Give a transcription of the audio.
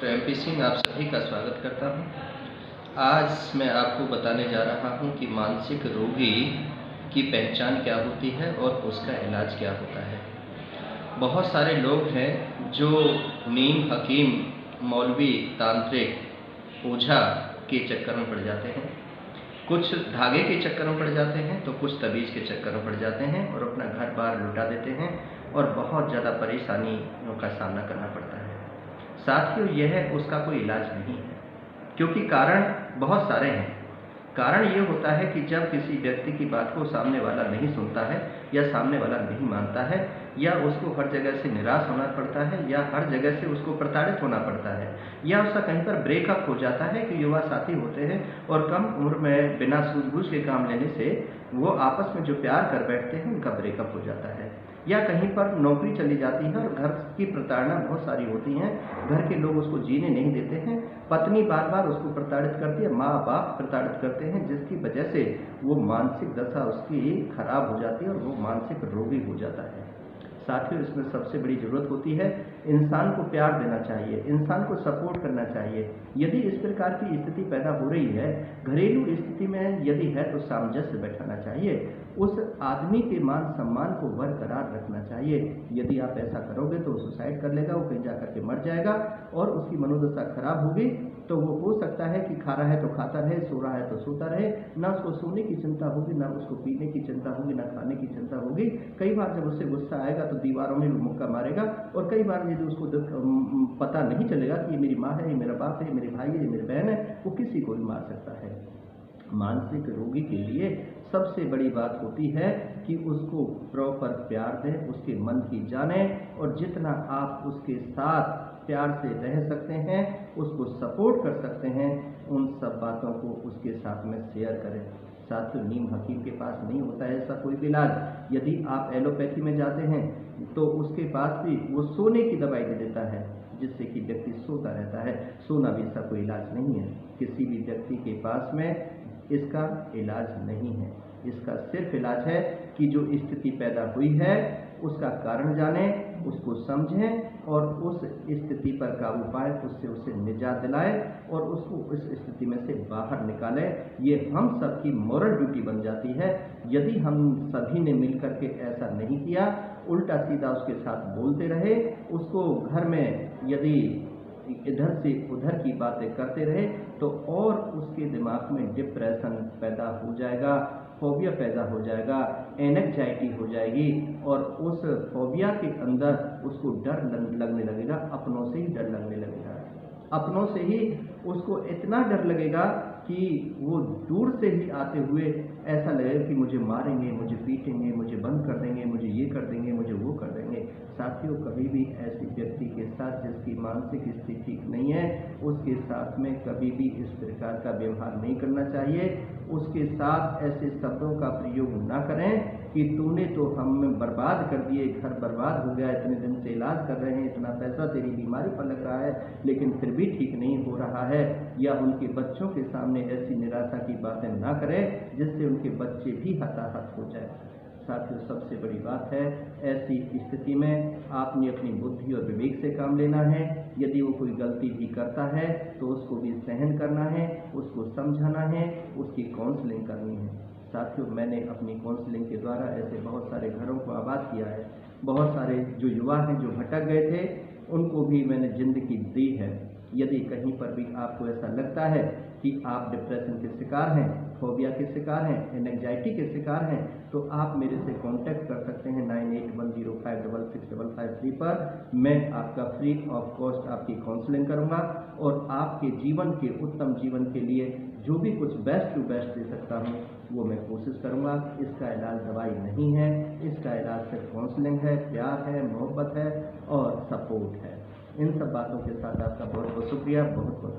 Doctor MP Singh आप सभी का स्वागत करता हूं। आज मैं आपको बताने जा रहा हूं कि मानसिक रोगी की पहचान क्या होती है और उसका इलाज क्या होता है। बहुत सारे लोग हैं जो नीम, हकीम, मौलवी, तांत्रिक, ओझा के चक्कर में पड़ जाते हैं। कुछ धागे के चक्कर में पड़ जाते हैं तो कुछ तबीज़ के चक्कर में पड़ जाते हैं और अपना घर बार लुटा देते हैं और बहुत ज़्यादा परेशानियों का सामना करना पड़ता है। साथियों, यह उसका कोई इलाज नहीं है, क्योंकि कारण बहुत सारे हैं। कारण ये होता है कि जब किसी व्यक्ति की बात को सामने वाला नहीं सुनता है या सामने वाला नहीं मानता है या उसको हर जगह से निराश होना पड़ता है या हर जगह से उसको प्रताड़ित होना पड़ता है या उसका कहीं पर ब्रेकअप हो जाता है कि युवा साथी होते हैं और कम उम्र में बिना सूझबूझ के काम लेने से वो आपस में जो प्यार कर बैठते हैं उनका ब्रेकअप हो जाता है या कहीं पर नौकरी चली जाती है और घर की प्रताड़ना बहुत सारी होती हैं। घर के लोग उसको जीने नहीं देते हैं, पत्नी बार बार उसको प्रताड़ित करती है, माँ बाप प्रताड़ित करते हैं, जिसकी वजह से वो मानसिक दशा उसकी खराब हो जाती है और वो मानसिक रोगी हो जाता है। साथियों, इसमें सबसे बड़ी ज़रूरत होती है इंसान को प्यार देना चाहिए, इंसान को सपोर्ट करना चाहिए। यदि इस प्रकार की स्थिति पैदा हो रही है, घरेलू स्थिति में यदि है तो सामंजस्य बैठाना चाहिए, उस आदमी के मान सम्मान को बरकरार रखना चाहिए। यदि आप ऐसा करोगे तो सुसाइड कर लेगा, वो कहीं जाकर के मर जाएगा और उसकी मनोदशा खराब होगी। तो वो हो सकता है कि खा रहा है तो खाता रहे, सो रहा है तो सोता रहे, ना उसको सोने की चिंता होगी, ना उसको पीने की चिंता होगी, ना खाने की चिंता होगी। कई बार जब उससे गुस्सा आएगा तो दीवारों में भी मुक्का मारेगा और कई बार यदि उसको पता नहीं चलेगा कि ये मेरी माँ है, ये मेरा बाप है, ये मेरे भाई है, ये मेरी बहन है, वो किसी को भी मार सकता है। मानसिक रोगी के लिए सबसे बड़ी बात होती है कि उसको प्रॉपर प्यार दें, उसके मन की जानें और जितना आप उसके साथ प्यार से रह सकते हैं, उसको सपोर्ट कर सकते हैं, उन सब बातों को उसके साथ में शेयर करें। साथियों, नीम हकीम के पास नहीं होता है ऐसा कोई भी इलाज। यदि आप एलोपैथी में जाते हैं तो उसके पास भी वो सोने की दवाई दे देता है, जिससे कि व्यक्ति सोता रहता है। सोना भी इसका कोई इलाज नहीं है। किसी भी व्यक्ति के पास में इसका इलाज नहीं है। इसका सिर्फ इलाज है कि जो स्थिति पैदा हुई है उसका कारण जानें, उसको समझें और उस स्थिति पर काबू पाएं, उससे उसे निजात दिलाएं और उसको इस स्थिति में से बाहर निकालें। ये हम सबकी मॉरल ड्यूटी बन जाती है। यदि हम सभी ने मिलकर के ऐसा नहीं किया, उल्टा सीधा उसके साथ बोलते रहे, उसको घर में यदि इधर से उधर की बातें करते रहे तो और उसके दिमाग में डिप्रेशन पैदा हो जाएगा, फोबिया पैदा हो जाएगा, एंग्जाइटी हो जाएगी और उस फोबिया के अंदर उसको डर लगने लगेगा, अपनों से ही डर लगने लगेगा। अपनों से ही उसको इतना डर लगेगा कि वो दूर से ही आते हुए ऐसा लगेगा कि मुझे मारेंगे, मुझे पीटेंगे, मुझे बंद कर देंगे, मुझे ये कर देंगे, मुझे वो कर देंगे। साथियों, कभी भी ऐसे व्यक्ति के साथ जिसकी मानसिक स्थिति ठीक नहीं है, उसके साथ में कभी भी इस प्रकार का व्यवहार नहीं करना चाहिए। उसके साथ ऐसे शब्दों का प्रयोग ना करें कि तूने तो हमें बर्बाद कर दिए, घर बर्बाद हो गया, इतने दिन से इलाज कर रहे हैं, इतना पैसा तेरी बीमारी पर लग रहा है लेकिन फिर भी ठीक नहीं हो रहा है। या उनके बच्चों के सामने ऐसी निराशा की बातें ना करें जिससे उनके बच्चे भी हताहत हो जाए। साथियों, सबसे बड़ी बात है, ऐसी स्थिति में आपने अपनी बुद्धि और विवेक से काम लेना है। यदि वो कोई गलती भी करता है तो उसको भी सहन करना है, उसको समझाना है, उसकी काउंसलिंग करनी है। साथियों, मैंने अपनी काउंसलिंग के द्वारा ऐसे बहुत सारे घरों को आबाद किया है। बहुत सारे जो युवा हैं जो भटक गए थे उनको भी मैंने ज़िंदगी दी है। यदि कहीं पर भी आपको ऐसा लगता है कि आप डिप्रेशन के शिकार हैं, फोबिया के शिकार हैं, एंग्जाइटी के शिकार हैं, तो आप मेरे से कांटेक्ट कर सकते हैं 9810566553 पर। मैं आपका फ्री ऑफ कॉस्ट आपकी काउंसलिंग करूंगा और आपके जीवन के उत्तम जीवन के लिए जो भी कुछ बेस्ट टू बेस्ट दे सकता हूं वो मैं कोशिश करूंगा। इसका इलाज दवाई नहीं है, इसका इलाज सिर्फ काउंसलिंग है, प्यार है, मोहब्बत है और सपोर्ट है। इन सब बातों के साथ आपका बहुत बहुत शुक्रिया, बहुत बहुत